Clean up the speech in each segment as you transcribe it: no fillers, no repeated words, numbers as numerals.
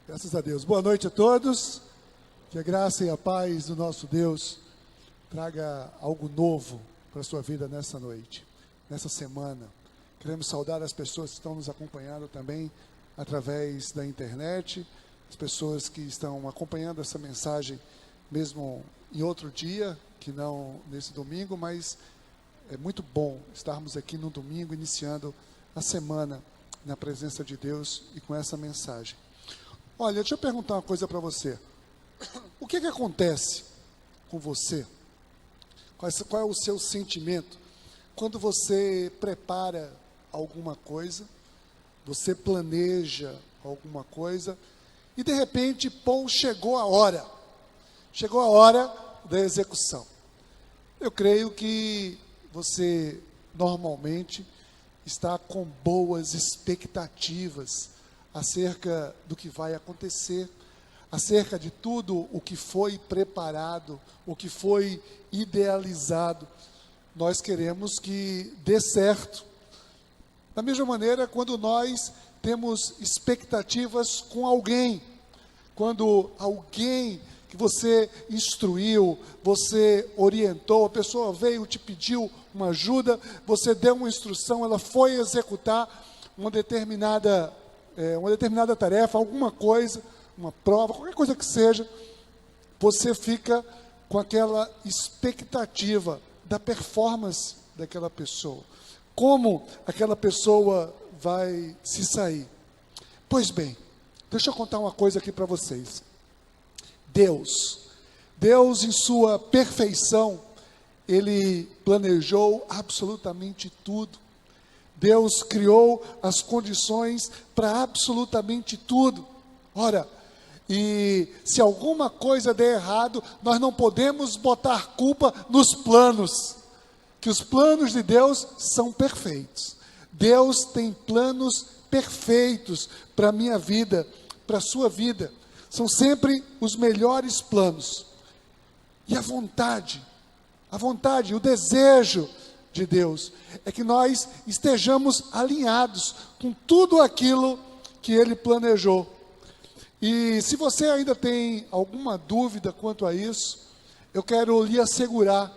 Graças a Deus. Boa noite a todos. Que a graça e a paz do nosso Deus traga algo novo para a sua vida nessa noite, nessa semana. Queremos saudar as pessoas que estão nos acompanhando também através da internet, as pessoas que estão acompanhando essa mensagem mesmo em outro dia, que não nesse domingo, mas é muito bom estarmos aqui no domingo, iniciando a semana na presença de Deus e com essa mensagem. Olha, deixa eu perguntar uma coisa para você. O que acontece com você? Qual é o seu sentimento quando você prepara alguma coisa, você planeja alguma coisa e de repente, chegou a hora da execução. Eu creio que você normalmente está com boas expectativas acerca do que vai acontecer, acerca de tudo o que foi preparado, o que foi idealizado. Nós queremos que dê certo. Da mesma maneira, quando nós temos expectativas com alguém, quando alguém que você instruiu, você orientou, a pessoa veio, te pediu uma ajuda, você deu uma instrução, ela foi executar uma determinada tarefa, alguma coisa, uma prova, qualquer coisa que seja, você fica com aquela expectativa da performance daquela pessoa. Como aquela pessoa vai se sair? Pois bem, deixa eu contar uma coisa aqui para vocês. Deus em sua perfeição, Ele planejou absolutamente tudo. Deus criou as condições para absolutamente tudo. Ora, e se alguma coisa der errado, nós não podemos botar culpa nos planos, que os planos de Deus são perfeitos. Deus tem planos perfeitos para a minha vida, para a sua vida. São sempre os melhores planos. E a vontade, o desejo de Deus é que nós estejamos alinhados com tudo aquilo que Ele planejou. E se você ainda tem alguma dúvida quanto a isso, eu quero lhe assegurar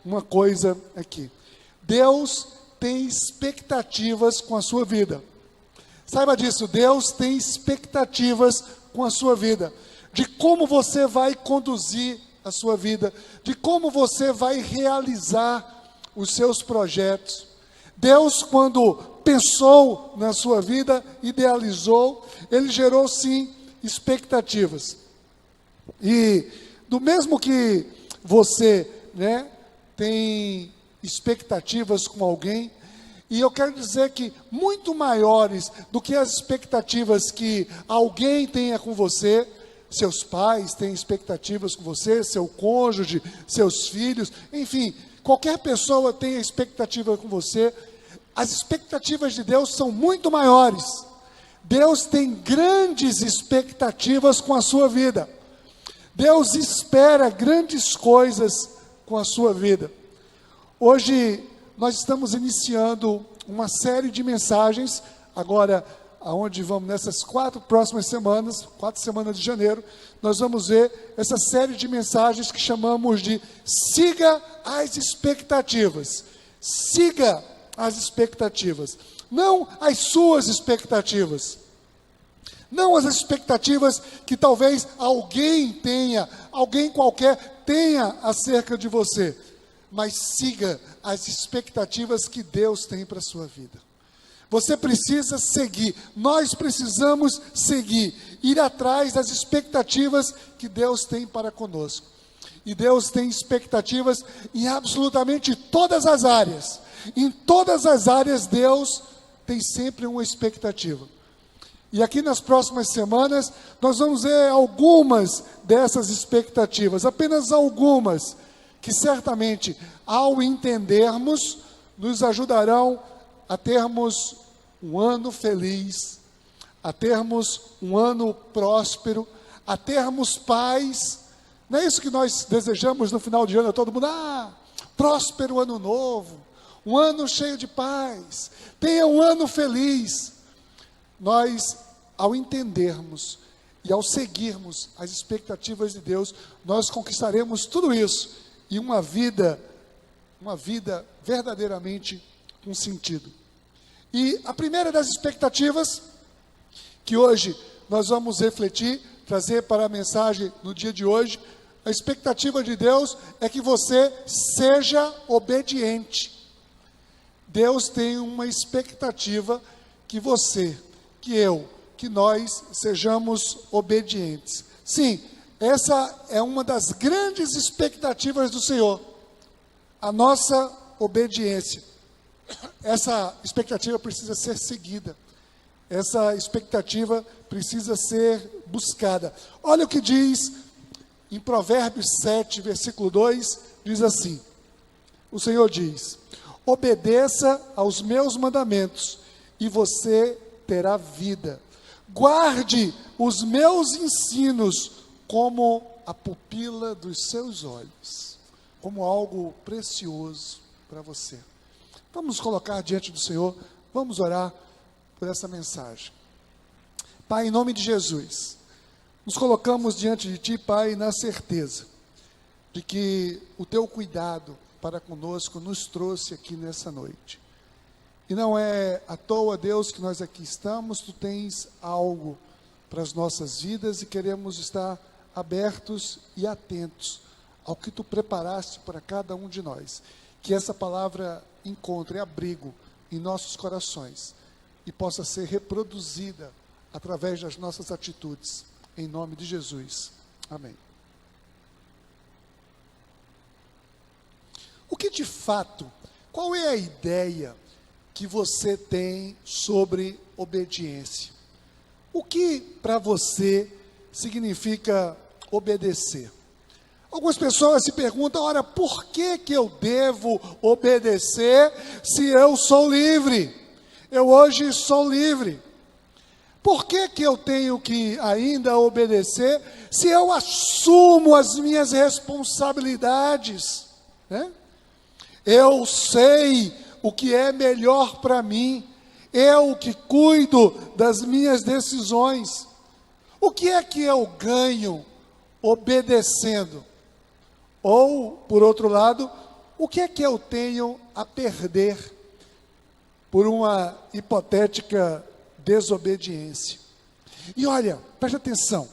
uma coisa aqui. Deus tem expectativas com a sua vida. Saiba disso, Deus tem expectativas com a sua vida, de como você vai conduzir a sua vida, de como você vai realizar os seus projetos. Deus, quando pensou na sua vida, idealizou, Ele gerou sim expectativas. E do mesmo que você, tem expectativas com alguém, e eu quero dizer que muito maiores do que as expectativas que alguém tenha com você, seus pais têm expectativas com você, seu cônjuge, seus filhos, enfim, qualquer pessoa tem expectativa com você. As expectativas de Deus são muito maiores. Deus tem grandes expectativas com a sua vida. Deus espera grandes coisas com a sua vida. Hoje nós estamos iniciando uma série de mensagens, agora aonde vamos nessas 4 semanas de janeiro, nós vamos ver essa série de mensagens que chamamos de Siga as Expectativas. Siga as expectativas, não as suas expectativas, não as expectativas que talvez alguém qualquer tenha acerca de você, mas siga as expectativas que Deus tem para a sua vida. Você precisa seguir, nós precisamos seguir, ir atrás das expectativas que Deus tem para conosco. E Deus tem expectativas em absolutamente todas as áreas. Em todas as áreas Deus tem sempre uma expectativa. E aqui nas próximas semanas nós vamos ver algumas dessas expectativas, apenas algumas, que certamente ao entendermos nos ajudarão a termos um ano feliz, a termos um ano próspero, a termos paz. Não é isso que nós desejamos no final de ano, todo mundo, próspero ano novo, um ano cheio de paz, tenha um ano feliz. Nós, ao entendermos E ao seguirmos as expectativas de Deus, nós conquistaremos tudo isso e uma vida verdadeiramente com sentido. E a primeira das expectativas que hoje nós vamos refletir, trazer para a mensagem no dia de hoje, a expectativa de Deus é que você seja obediente. Deus tem uma expectativa que você, que eu, que nós sejamos obedientes. Sim, essa é uma das grandes expectativas do Senhor, a nossa obediência. Essa expectativa precisa ser seguida, essa expectativa precisa ser buscada. Olha o que diz em Provérbios 7, versículo 2, diz assim, o Senhor diz, obedeça aos meus mandamentos e você terá vida. Guarde os meus ensinos como a pupila dos seus olhos, como algo precioso para você. Vamos nos colocar diante do Senhor, vamos orar por essa mensagem. Pai, em nome de Jesus, nos colocamos diante de Ti, Pai, na certeza de que o Teu cuidado para conosco nos trouxe aqui nessa noite. E não é à toa, Deus, que nós aqui estamos, Tu tens algo para as nossas vidas e queremos estar abertos e atentos ao que Tu preparaste para cada um de nós. Que essa palavra encontre abrigo em nossos corações e possa ser reproduzida através das nossas atitudes. Em nome de Jesus. Amém. O que de fato, qual é a ideia que você tem sobre obediência? O que para você significa obedecer? Algumas pessoas se perguntam, ora, por que eu devo obedecer se eu sou livre? Eu hoje sou livre. Por que eu tenho que ainda obedecer se eu assumo as minhas responsabilidades, né? Eu sei o que é melhor para mim, eu que cuido das minhas decisões. O que é que eu ganho obedecendo? Ou, por outro lado, o que é que eu tenho a perder por uma hipotética desobediência? E olha, preste atenção,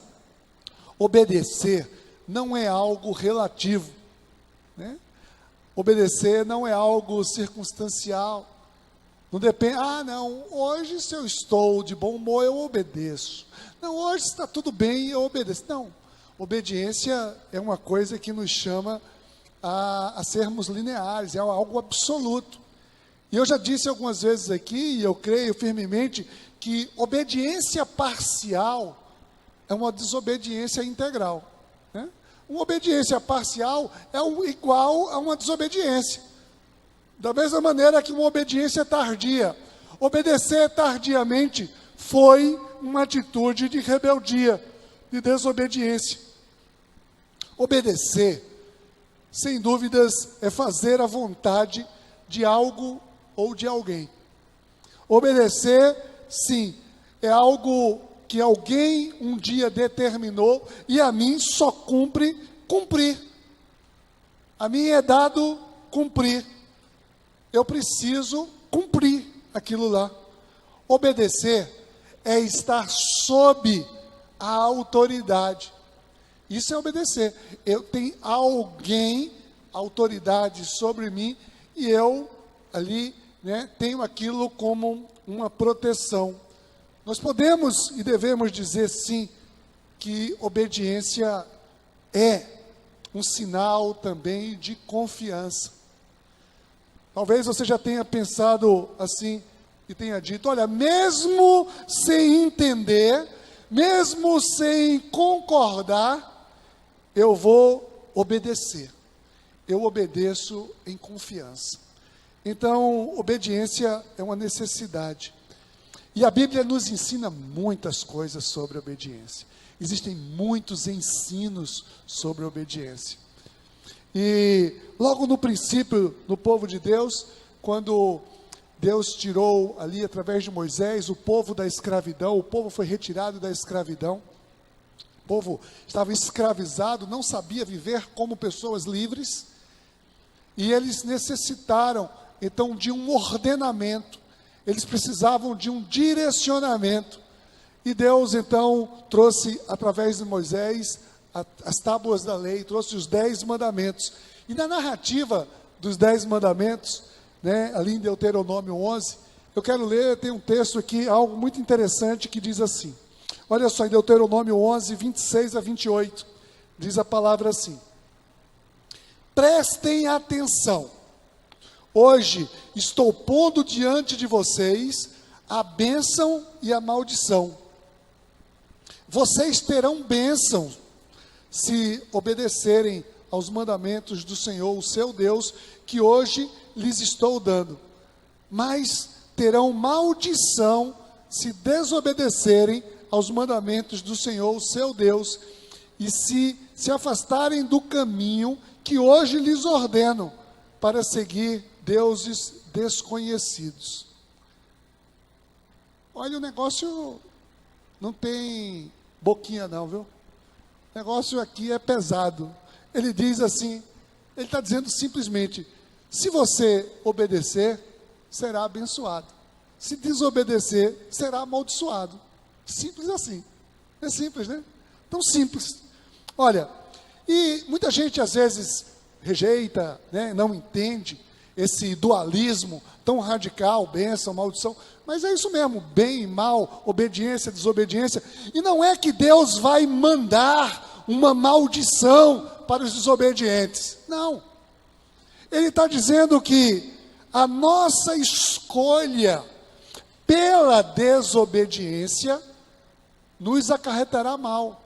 obedecer não é algo relativo, né? Obedecer não é algo circunstancial, não depende, não, hoje se eu estou de bom humor eu obedeço, não, hoje está tudo bem eu obedeço, não, obediência é uma coisa que nos chama a sermos lineares, é algo absoluto. E eu já disse algumas vezes aqui, e eu creio firmemente, que obediência parcial é uma desobediência integral, né? Uma obediência parcial é igual a uma desobediência. Da mesma maneira que uma obediência tardia. Obedecer tardiamente foi uma atitude de rebeldia, de desobediência. Obedecer, sem dúvidas, é fazer a vontade de algo ou de alguém. Obedecer, sim, é algo que alguém um dia determinou e a mim só cumprir. A mim é dado cumprir. Eu preciso cumprir aquilo lá. Obedecer é estar sob a autoridade. Isso é obedecer. Eu tenho alguém, autoridade sobre mim, e eu ali, né, tenho aquilo como uma proteção. Nós podemos e devemos dizer sim, que obediência é um sinal também de confiança. Talvez você já tenha pensado assim, e tenha dito, olha, mesmo sem entender, mesmo sem concordar, eu vou obedecer. Eu obedeço em confiança. Então, obediência é uma necessidade. E a Bíblia nos ensina muitas coisas sobre obediência. Existem muitos ensinos sobre obediência. E logo no princípio, no povo de Deus, quando Deus tirou ali através de Moisés o povo da escravidão, o povo foi retirado da escravidão. povo estava escravizado, não sabia viver como pessoas livres, e eles necessitaram, então, de um ordenamento, eles precisavam de um direcionamento, e Deus, então, trouxe, através de Moisés, as tábuas da lei, trouxe os 10 mandamentos, e na narrativa dos 10 mandamentos, né, ali em Deuteronômio 11, eu quero ler, tem um texto aqui, algo muito interessante, que diz assim, olha só, em Deuteronômio 11, 26 a 28, diz a palavra assim: prestem atenção, hoje estou pondo diante de vocês a bênção e a maldição. Vocês terão bênção se obedecerem aos mandamentos do Senhor, o seu Deus, que hoje lhes estou dando. Mas terão maldição se desobedecerem aos mandamentos do Senhor, o seu Deus, e se afastarem do caminho que hoje lhes ordeno, para seguir deuses desconhecidos. Olha, o negócio não tem boquinha não, viu? O negócio aqui é pesado. Ele diz assim, ele está dizendo simplesmente, se você obedecer, será abençoado. Se desobedecer, será amaldiçoado. Simples assim. É simples, né? Tão simples. Olha, e muita gente às vezes rejeita, né, não entende esse dualismo tão radical, bênção, maldição, mas é isso mesmo, bem e mal, obediência, desobediência, e não é que Deus vai mandar uma maldição para os desobedientes, não, ele está dizendo que a nossa escolha pela desobediência nos acarretará mal,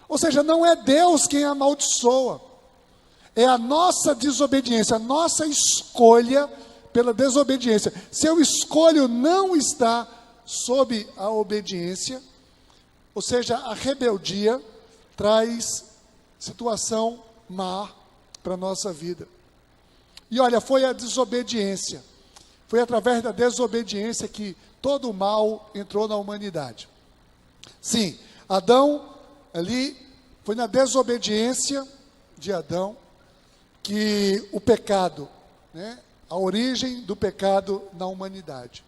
ou seja, não é Deus quem amaldiçoa, é a nossa desobediência, a nossa escolha pela desobediência. Se eu escolho não estar sob a obediência, ou seja, a rebeldia traz situação má para a nossa vida. E olha, foi a desobediência, foi através da desobediência que todo o mal entrou na humanidade. Sim, Adão, ali, foi na desobediência de Adão que o pecado, né, a origem do pecado na humanidade.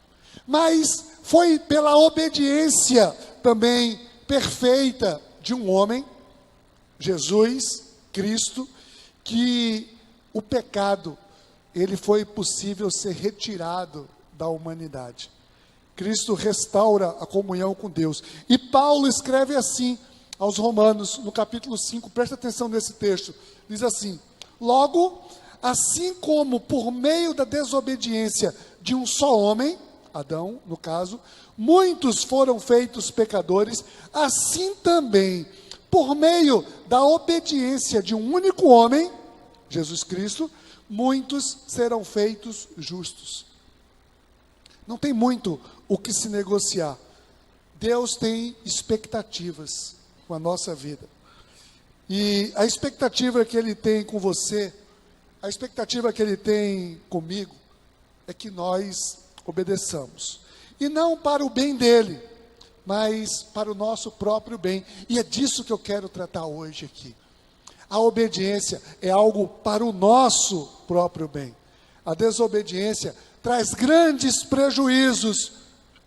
Mas foi pela obediência também perfeita de um homem, Jesus Cristo, que o pecado, ele foi possível ser retirado da humanidade. Cristo restaura a comunhão com Deus. E Paulo escreve assim aos Romanos, no capítulo 5, presta atenção nesse texto, diz assim: logo, assim como por meio da desobediência de um só homem, Adão, no caso, muitos foram feitos pecadores, assim também, por meio da obediência de um único homem, Jesus Cristo, muitos serão feitos justos. Não tem muito o que se negociar. Deus tem expectativas com a nossa vida. E a expectativa que Ele tem com você, a expectativa que Ele tem comigo, é que nós obedeçamos. E não para o bem dEle, mas para o nosso próprio bem. E é disso que eu quero tratar hoje aqui. A obediência é algo para o nosso próprio bem. A desobediência traz grandes prejuízos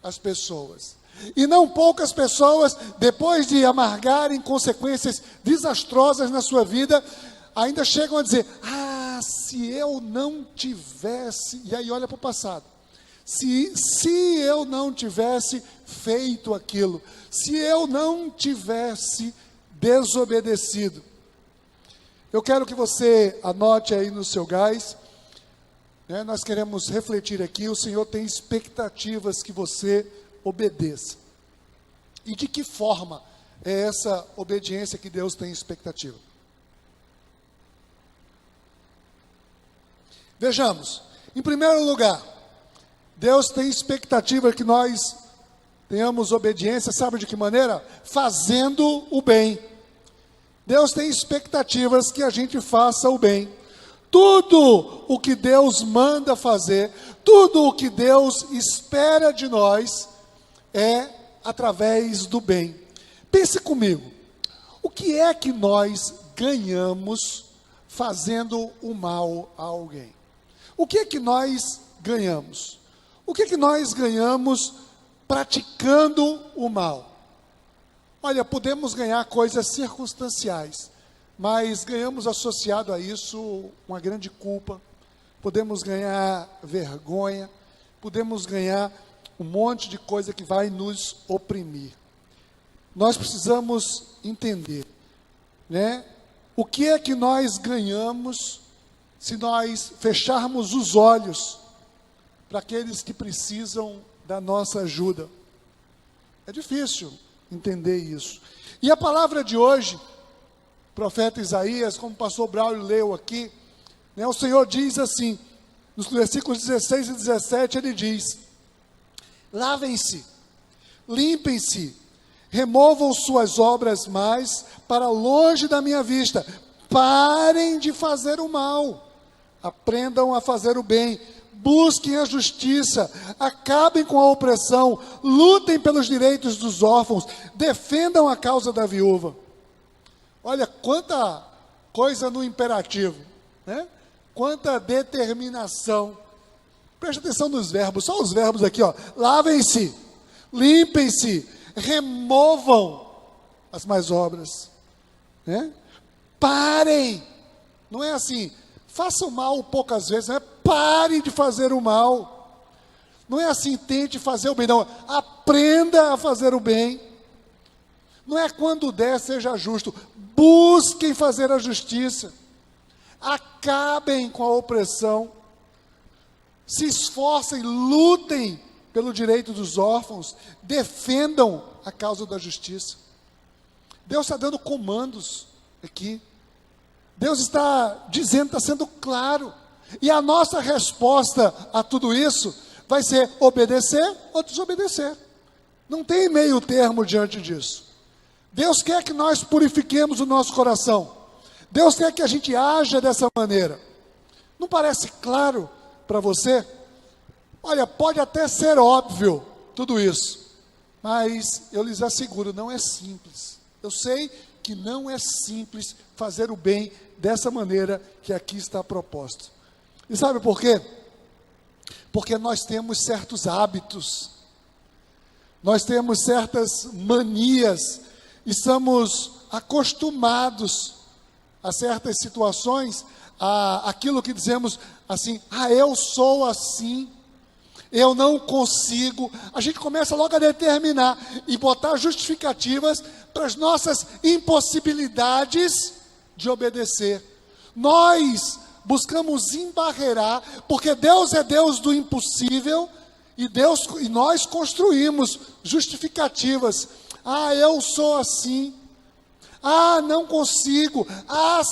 às pessoas. E não poucas pessoas, depois de amargarem consequências desastrosas na sua vida, ainda chegam a dizer: ah, se eu não tivesse, e aí olha para o passado, se eu não tivesse feito aquilo, se eu não tivesse desobedecido. Eu quero que você anote aí no seu gás, né, nós queremos refletir aqui, o Senhor tem expectativas que você obedeça. E de que forma é essa obediência que Deus tem expectativa? Vejamos, em primeiro lugar, Deus tem expectativa que nós tenhamos obediência, sabe de que maneira? Fazendo o bem. Deus tem expectativas que a gente faça o bem. Tudo o que Deus manda fazer, tudo o que Deus espera de nós, é através do bem. Pense comigo, O que é que nós ganhamos fazendo o mal a alguém? O que é que nós ganhamos? O que é que nós ganhamos praticando o mal? Olha, podemos ganhar coisas circunstanciais, mas ganhamos associado a isso uma grande culpa, podemos ganhar vergonha, podemos ganhar um monte de coisa que vai nos oprimir. Nós precisamos entender, né? O que é que nós ganhamos se nós fecharmos os olhos para aqueles que precisam da nossa ajuda? É difícil entender isso. E a palavra de hoje, profeta Isaías, como o pastor Braulio leu aqui, né, o Senhor diz assim, nos versículos 16 e 17, ele diz: lavem-se, limpem-se, removam suas obras mais para longe da minha vista, parem de fazer o mal, aprendam a fazer o bem, busquem a justiça, acabem com a opressão, lutem pelos direitos dos órfãos, defendam a causa da viúva. Olha quanta coisa no imperativo, né? Quanta determinação. Preste atenção nos verbos, só os verbos aqui, ó. Lavem-se, limpem-se, removam as más obras, né? Parem, não é assim, façam mal poucas vezes, não é pare de fazer o mal, não é assim, tente fazer o bem, não, aprenda a fazer o bem, não é quando der, seja justo, busquem fazer a justiça, acabem com a opressão, se esforcem, lutem pelo direito dos órfãos, defendam a causa da justiça. Deus está dando comandos aqui, Deus está dizendo, está sendo claro, e a nossa resposta a tudo isso vai ser obedecer ou desobedecer, não tem meio termo diante disso. Deus quer que nós purifiquemos o nosso coração, Deus quer que a gente haja dessa maneira. Não parece claro para você? Olha, pode até ser óbvio tudo isso, mas eu lhes asseguro, não é simples. Eu sei que não é simples fazer o bem dessa maneira que aqui está proposto. E sabe por quê? Porque nós temos certos hábitos, nós temos certas manias, estamos acostumados a certas situações, a aquilo que dizemos assim, eu sou assim, eu não consigo. A gente começa logo a determinar e botar justificativas para as nossas impossibilidades de obedecer. Nós buscamos embarrear, porque Deus é Deus do impossível, e nós construímos justificativas. Eu sou assim. Não consigo.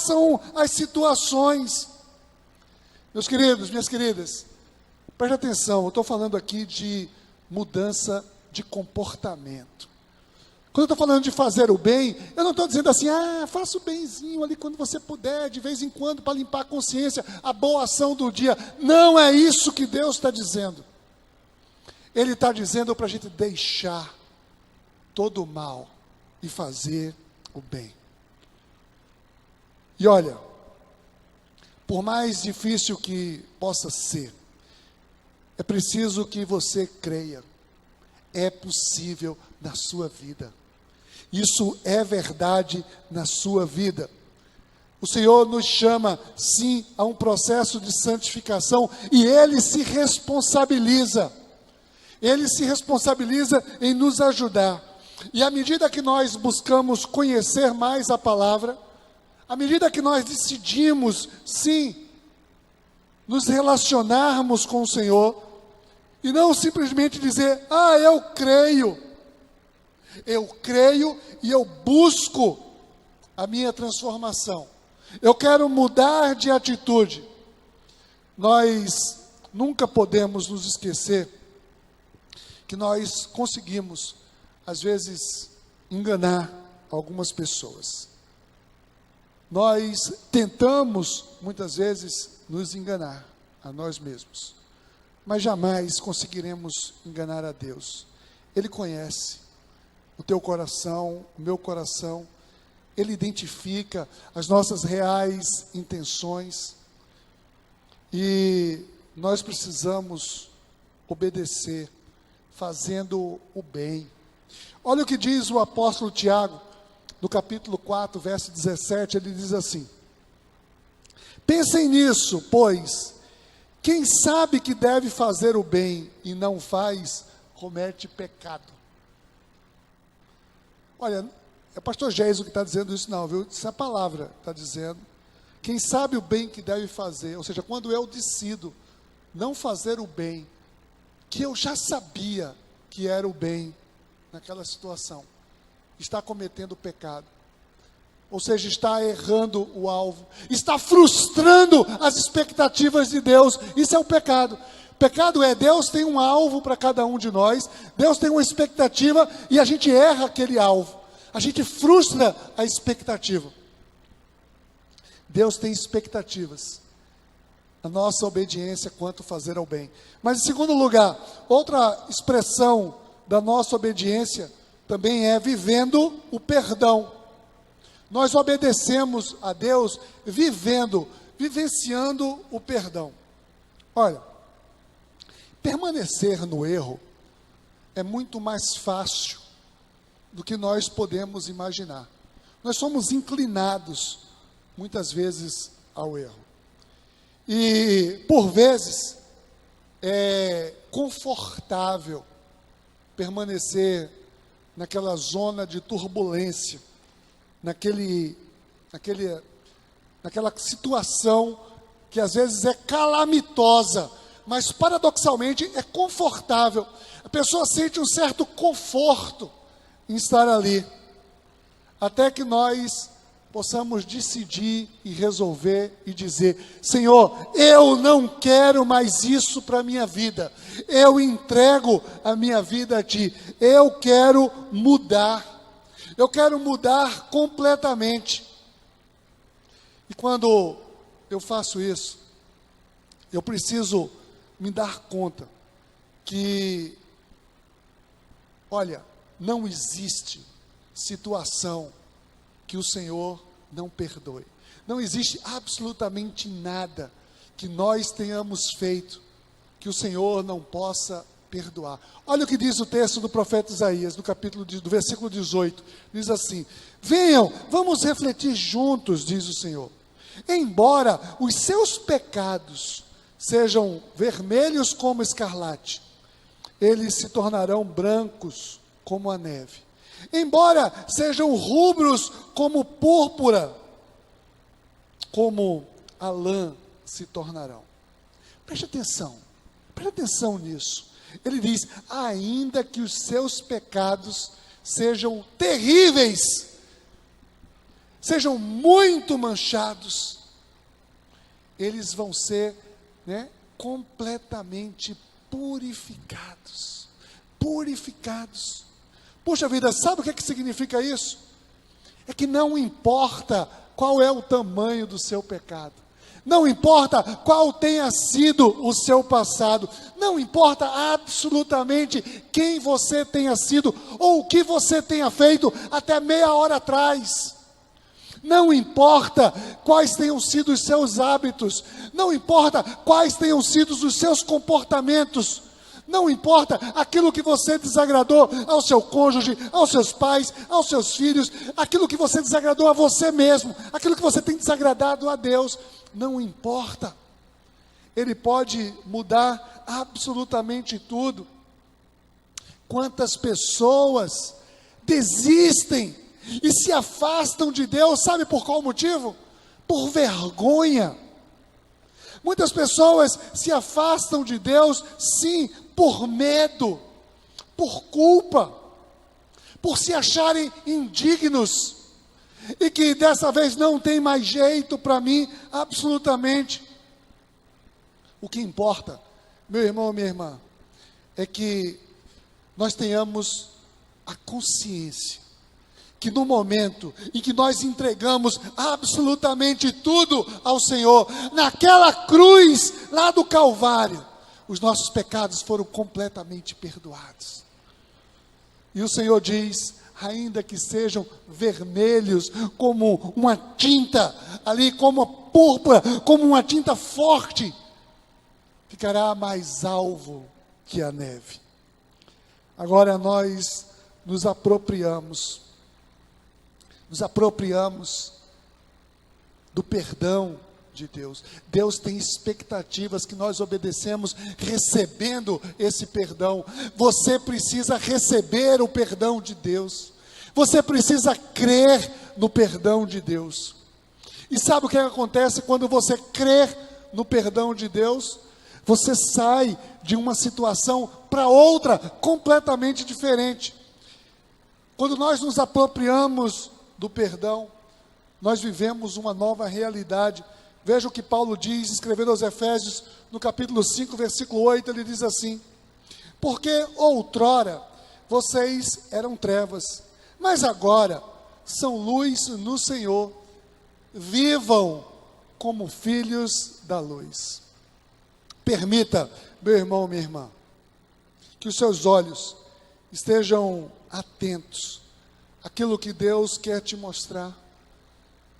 São as situações. Meus queridos, minhas queridas, preste atenção, eu estou falando aqui de mudança de comportamento. Quando eu estou falando de fazer o bem, eu não estou dizendo assim, faça o benzinho ali quando você puder, de vez em quando, para limpar a consciência, a boa ação do dia. Não é isso que Deus está dizendo. Ele está dizendo para a gente deixar todo o mal e fazer o bem. E olha, por mais difícil que possa ser, é preciso que você creia. É possível na sua vida. Isso é verdade na sua vida. O Senhor nos chama, sim, a um processo de santificação, e Ele se responsabiliza. Ele se responsabiliza em nos ajudar. E à medida que nós buscamos conhecer mais a palavra, à medida que nós decidimos, sim, nos relacionarmos com o Senhor, e não simplesmente dizer, eu creio e eu busco a minha transformação, eu quero mudar de atitude. Nós nunca podemos nos esquecer que nós conseguimos, às vezes, enganar algumas pessoas. Nós tentamos, muitas vezes, nos enganar a nós mesmos, mas jamais conseguiremos enganar a Deus. Ele conhece o teu coração, o meu coração, Ele identifica as nossas reais intenções. E nós precisamos obedecer, fazendo o bem. Olha o que diz o apóstolo Tiago, no capítulo 4, verso 17, ele diz assim: pensem nisso, pois quem sabe que deve fazer o bem e não faz, comete pecado. Olha, é o pastor Geiso que está dizendo isso não, viu? Isso é a palavra está dizendo. Quem sabe o bem que deve fazer, ou seja, quando eu decido não fazer o bem, que eu já sabia que era o bem naquela situação, está cometendo pecado. Ou seja, está errando o alvo, está frustrando as expectativas de Deus. Isso é o pecado. Pecado é, Deus tem um alvo para cada um de nós, Deus tem uma expectativa e a gente erra aquele alvo. A gente frustra a expectativa. Deus tem expectativas. A nossa obediência quanto fazer ao bem. Mas em segundo lugar, outra expressão da nossa obediência também é vivendo o perdão. Nós obedecemos a Deus vivenciando o perdão. Olha, permanecer no erro é muito mais fácil do que nós podemos imaginar. Nós somos inclinados, muitas vezes, ao erro. E, por vezes, é confortável permanecer naquela zona de turbulência, naquela situação que às vezes é calamitosa, mas paradoxalmente é confortável. A pessoa sente um certo conforto em estar ali, até que nós possamos decidir e resolver e dizer: Senhor, eu não quero mais isso para a minha vida, eu entrego a minha vida a Ti, eu quero mudar completamente. E quando eu faço isso, eu preciso me dar conta que, olha, não existe situação que o Senhor não perdoe. Não existe absolutamente nada que nós tenhamos feito que o Senhor não possa perdoar. Olha o que diz o texto do profeta Isaías, do versículo 18. Diz assim: venham, vamos refletir juntos, diz o Senhor. Embora os seus pecados sejam vermelhos como escarlate, eles se tornarão brancos como a neve. Embora sejam rubros como púrpura, como a lã se tornarão. Preste atenção nisso. Ele diz: ainda que os seus pecados sejam terríveis, sejam muito manchados, eles vão ser, completamente purificados. Puxa vida, sabe o que significa isso? É que não importa qual é o tamanho do seu pecado, não importa qual tenha sido o seu passado, não importa absolutamente quem você tenha sido, ou o que você tenha feito até meia hora atrás, não importa quais tenham sido os seus hábitos, não importa quais tenham sido os seus comportamentos, não importa aquilo que você desagradou ao seu cônjuge, aos seus pais, aos seus filhos, aquilo que você desagradou a você mesmo, aquilo que você tem desagradado a Deus, não importa. Ele pode mudar absolutamente tudo. Quantas pessoas desistem e se afastam de Deus, sabe por qual motivo? Por vergonha. Muitas pessoas se afastam de Deus, sim, por medo, por culpa, por se acharem indignos, e que dessa vez não tem mais jeito para mim, absolutamente. O que importa, meu irmão, minha irmã, é que nós tenhamos a consciência que no momento em que nós entregamos absolutamente tudo ao Senhor, naquela cruz lá do Calvário, os nossos pecados foram completamente perdoados. E o Senhor diz: ainda que sejam vermelhos, como uma tinta ali, como a púrpura, como uma tinta forte, ficará mais alvo que a neve. Agora nós nos apropriamos do perdão de Deus. Deus tem expectativas que nós obedecemos recebendo esse perdão. Você precisa receber o perdão de Deus. Você precisa crer no perdão de Deus. E sabe o que acontece quando você crê no perdão de Deus? Você sai de uma situação para outra completamente diferente. Quando nós nos apropriamos do perdão, nós vivemos uma nova realidade. Veja o que Paulo diz, escrevendo aos Efésios, no capítulo 5, versículo 8, ele diz assim: porque outrora vocês eram trevas, mas agora são luz no Senhor. Vivam como filhos da luz. Permita, meu irmão, minha irmã, que os seus olhos estejam atentos àquilo que Deus quer te mostrar.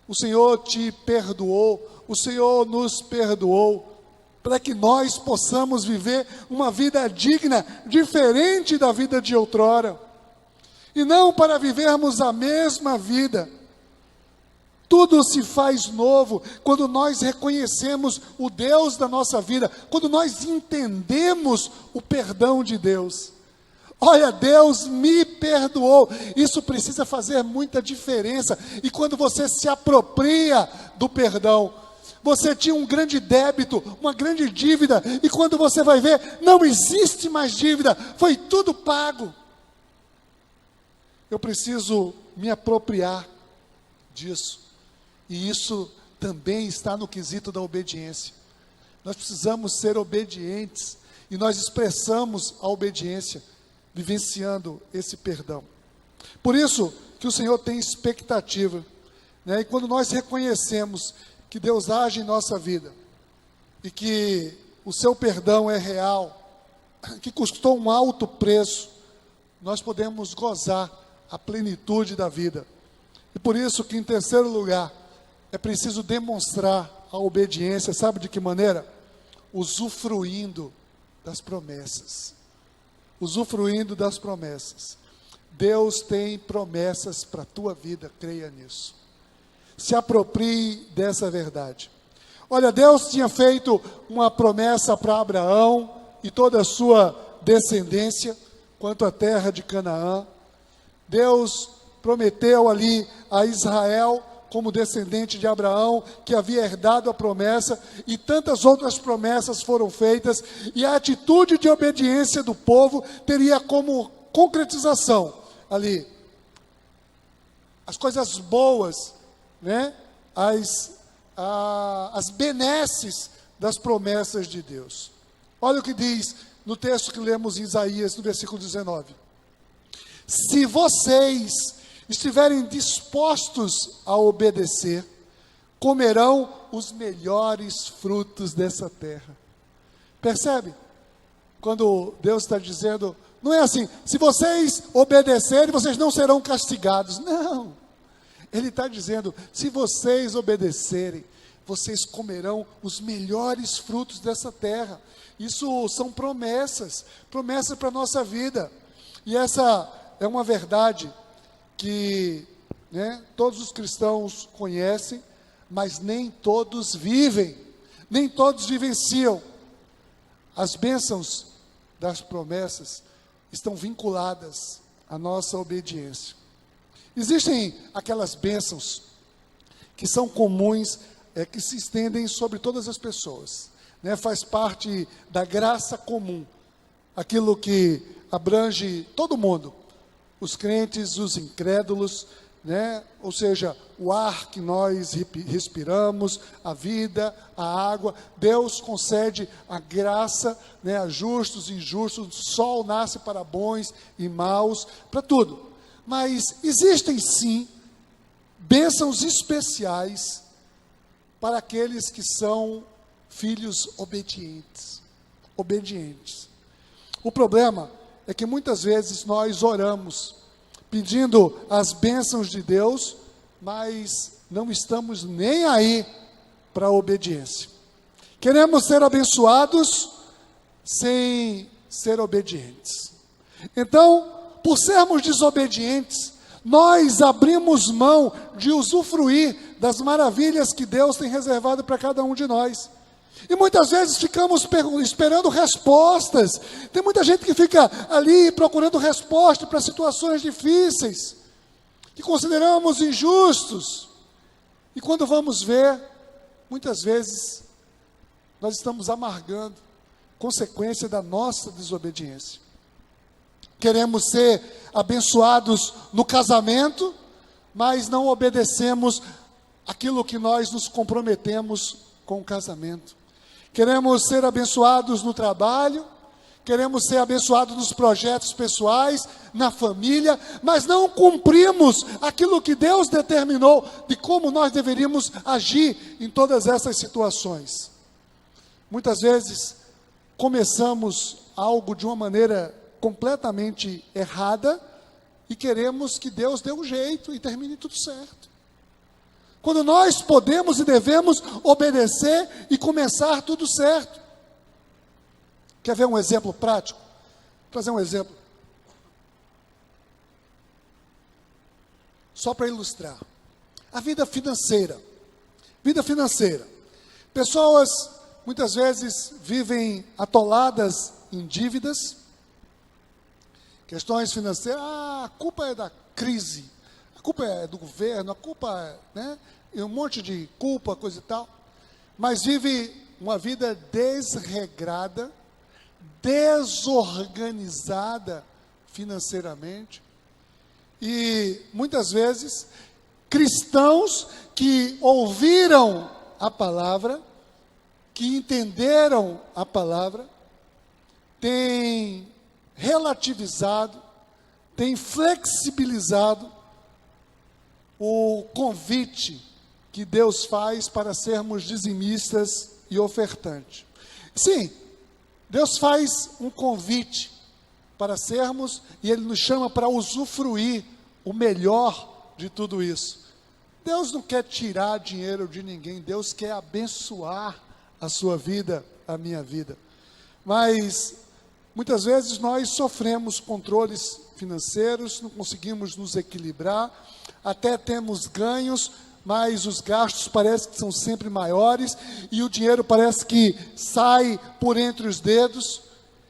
O Senhor te perdoou, o Senhor nos perdoou, para que nós possamos viver uma vida digna, diferente da vida de outrora, e não para vivermos a mesma vida. Tudo se faz novo quando nós reconhecemos o Deus da nossa vida, quando nós entendemos o perdão de Deus. Olha, Deus me perdoou. Isso precisa fazer muita diferença. E quando você se apropria do perdão, você tinha um grande débito, uma grande dívida, e quando você vai ver, não existe mais dívida, foi tudo pago. Eu preciso me apropriar disso. E isso também está no quesito da obediência. Nós precisamos ser obedientes, e nós expressamos a obediência vivenciando esse perdão. Por isso que o Senhor tem expectativa, né? E quando nós reconhecemos que Deus age em nossa vida, e que o seu perdão é real, que custou um alto preço, nós podemos gozar a plenitude da vida. E por isso que, em terceiro lugar, é preciso demonstrar a obediência. Sabe de que maneira? Usufruindo das promessas. Usufruindo das promessas. Deus tem promessas para a tua vida, creia nisso. Se aproprie dessa verdade. Olha, Deus tinha feito uma promessa para Abraão e toda a sua descendência quanto à terra de Canaã. Deus prometeu ali a Israel, como descendente de Abraão, que havia herdado a promessa, e tantas outras promessas foram feitas, e a atitude de obediência do povo teria como concretização ali as coisas boas, né? As benesses das promessas de Deus. Olha o que diz no texto que lemos em Isaías, no versículo 19: se vocês estiverem dispostos a obedecer, comerão os melhores frutos dessa terra. Percebe? Quando Deus está dizendo, não é assim, se vocês obedecerem, vocês não serão castigados. Não. Ele está dizendo, se vocês obedecerem, vocês comerão os melhores frutos dessa terra. Isso são promessas para a nossa vida. E essa é uma verdade que, né, todos os cristãos conhecem, mas nem todos vivem, nem todos vivenciam. As bênçãos das promessas estão vinculadas à nossa obediência. Existem aquelas bênçãos que são comuns, que se estendem sobre todas as pessoas, né? Faz parte da graça comum, aquilo que abrange todo mundo. Os crentes, os incrédulos, né? Ou seja, o ar que nós respiramos, a vida, a água. Deus concede a graça, né, a justos e injustos. O sol nasce para bons e maus, para tudo. Mas existem sim bênçãos especiais para aqueles que são filhos obedientes. Obedientes. O problema é que muitas vezes nós oramos pedindo as bênçãos de Deus, mas não estamos nem aí para a obediência. Queremos ser abençoados sem ser obedientes. Então, por sermos desobedientes, nós abrimos mão de usufruir das maravilhas que Deus tem reservado para cada um de nós. E muitas vezes ficamos esperando respostas. Tem muita gente que fica ali procurando resposta para situações difíceis, que consideramos injustos. E quando vamos ver, muitas vezes, nós estamos amargando consequência da nossa desobediência. Queremos ser abençoados no casamento, mas não obedecemos aquilo que nós nos comprometemos com o casamento. Queremos ser abençoados no trabalho, queremos ser abençoados nos projetos pessoais, na família, mas não cumprimos aquilo que Deus determinou de como nós deveríamos agir em todas essas situações. Muitas vezes começamos algo de uma maneira completamente errada e queremos que Deus dê um jeito e termine tudo certo. Quando nós podemos e devemos obedecer e começar tudo certo. Quer ver um exemplo prático? Vou trazer um exemplo. Só para ilustrar. A vida financeira. Vida financeira. Pessoas muitas vezes vivem atoladas em dívidas. Questões financeiras, a culpa é da crise, a culpa é do governo, a culpa é um monte de culpa, coisa e tal. Mas vive uma vida desregrada, desorganizada financeiramente. E muitas vezes, cristãos que ouviram a palavra, que entenderam a palavra, têm relativizado, tem flexibilizado o convite que Deus faz para sermos dizimistas e ofertantes. Sim, Deus faz um convite para sermos, e Ele nos chama para usufruir o melhor de tudo isso. Deus não quer tirar dinheiro de ninguém, Deus quer abençoar a sua vida, a minha vida. Mas muitas vezes nós sofremos controles financeiros, não conseguimos nos equilibrar, até temos ganhos, mas os gastos parecem que são sempre maiores, e o dinheiro parece que sai por entre os dedos,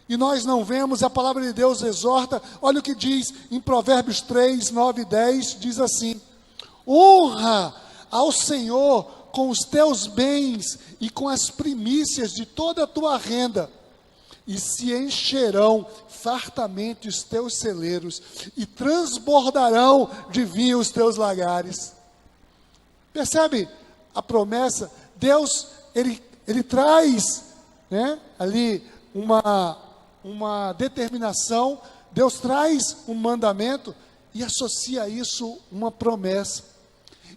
e nós não vemos. A palavra de Deus exorta, olha o que diz em Provérbios 3, 9 e 10, diz assim: honra ao Senhor com os teus bens e com as primícias de toda a tua renda, e se encherão fartamente os teus celeiros, e transbordarão de vinho os teus lagares. Percebe a promessa? Deus, Ele traz, ali uma determinação, Deus traz um mandamento e associa a isso uma promessa.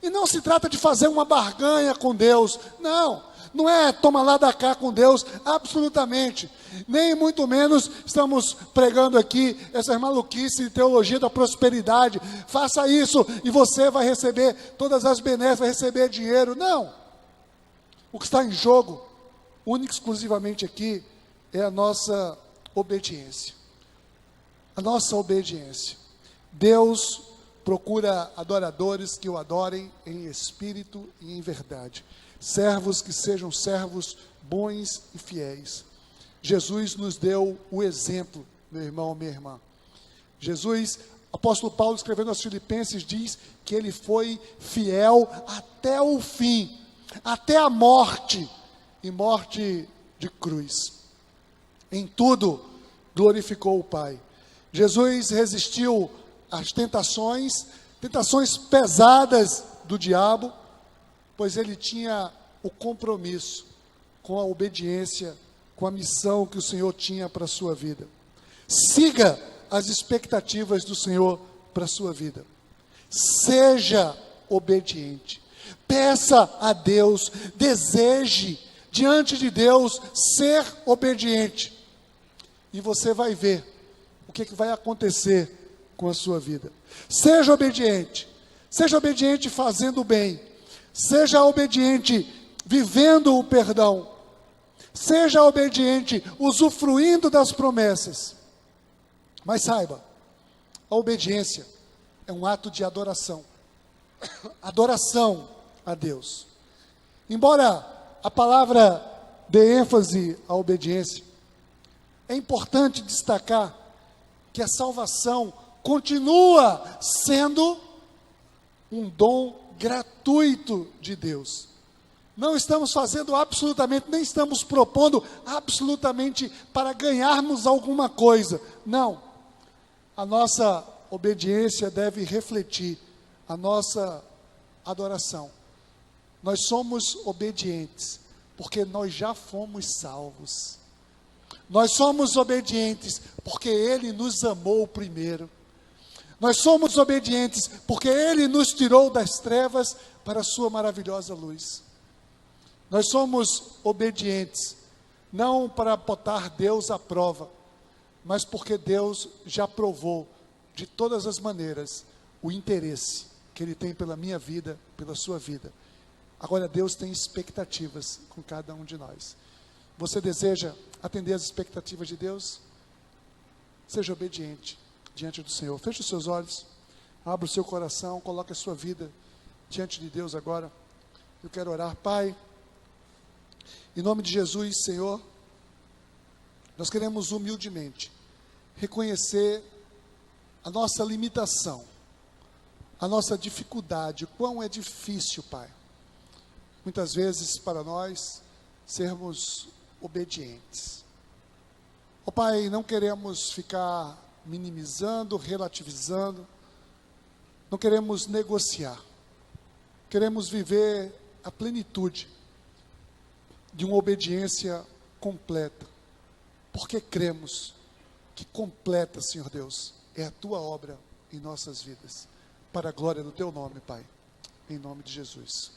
E não se trata de fazer uma barganha com Deus, não é toma lá da cá com Deus, absolutamente, nem muito menos estamos pregando aqui essas maluquices de teologia da prosperidade, faça isso e você vai receber todas as benesses, vai receber dinheiro. Não, o que está em jogo, única e exclusivamente aqui, é a nossa obediência. A nossa obediência. Deus procura adoradores que o adorem em espírito e em verdade. Servos que sejam servos bons e fiéis. Jesus nos deu o exemplo, meu irmão, minha irmã. Jesus, apóstolo Paulo, escrevendo aos Filipenses, diz que ele foi fiel até o fim, até a morte, e morte de cruz. Em tudo, glorificou o Pai. Jesus resistiu às tentações pesadas do diabo, pois ele tinha o compromisso com a obediência, com a missão que o Senhor tinha para a sua vida. Siga as expectativas do Senhor para a sua vida. Seja obediente. Peça a Deus, deseje diante de Deus ser obediente. E você vai ver o que vai acontecer com a sua vida. Seja obediente. Seja obediente fazendo o bem. Seja obediente vivendo o perdão. Seja obediente usufruindo das promessas. Mas saiba, a obediência é um ato de adoração. Adoração a Deus. Embora a palavra dê ênfase à obediência, é importante destacar que a salvação continua sendo um dom gratuito de Deus. Não estamos fazendo absolutamente, nem estamos propondo absolutamente para ganharmos alguma coisa. Não. A nossa obediência deve refletir a nossa adoração. Nós somos obedientes, porque nós já fomos salvos. Nós somos obedientes, porque Ele nos amou primeiro. Nós somos obedientes, porque Ele nos tirou das trevas para a sua maravilhosa luz. Nós somos obedientes, não para botar Deus à prova, mas porque Deus já provou, de todas as maneiras, o interesse que Ele tem pela minha vida, pela sua vida. Agora Deus tem expectativas com cada um de nós. Você deseja atender às expectativas de Deus? Seja obediente diante do Senhor. Feche os seus olhos, abra o seu coração, coloque a sua vida diante de Deus agora. Eu quero orar. Pai, em nome de Jesus, Senhor, nós queremos humildemente reconhecer a nossa limitação, a nossa dificuldade, o quão é difícil, Pai, muitas vezes para nós sermos obedientes. Ó Pai, não queremos ficar minimizando, relativizando, não queremos negociar, queremos viver a plenitude de uma obediência completa, porque cremos que completa, Senhor Deus, é a Tua obra em nossas vidas, para a glória do Teu nome, Pai, em nome de Jesus.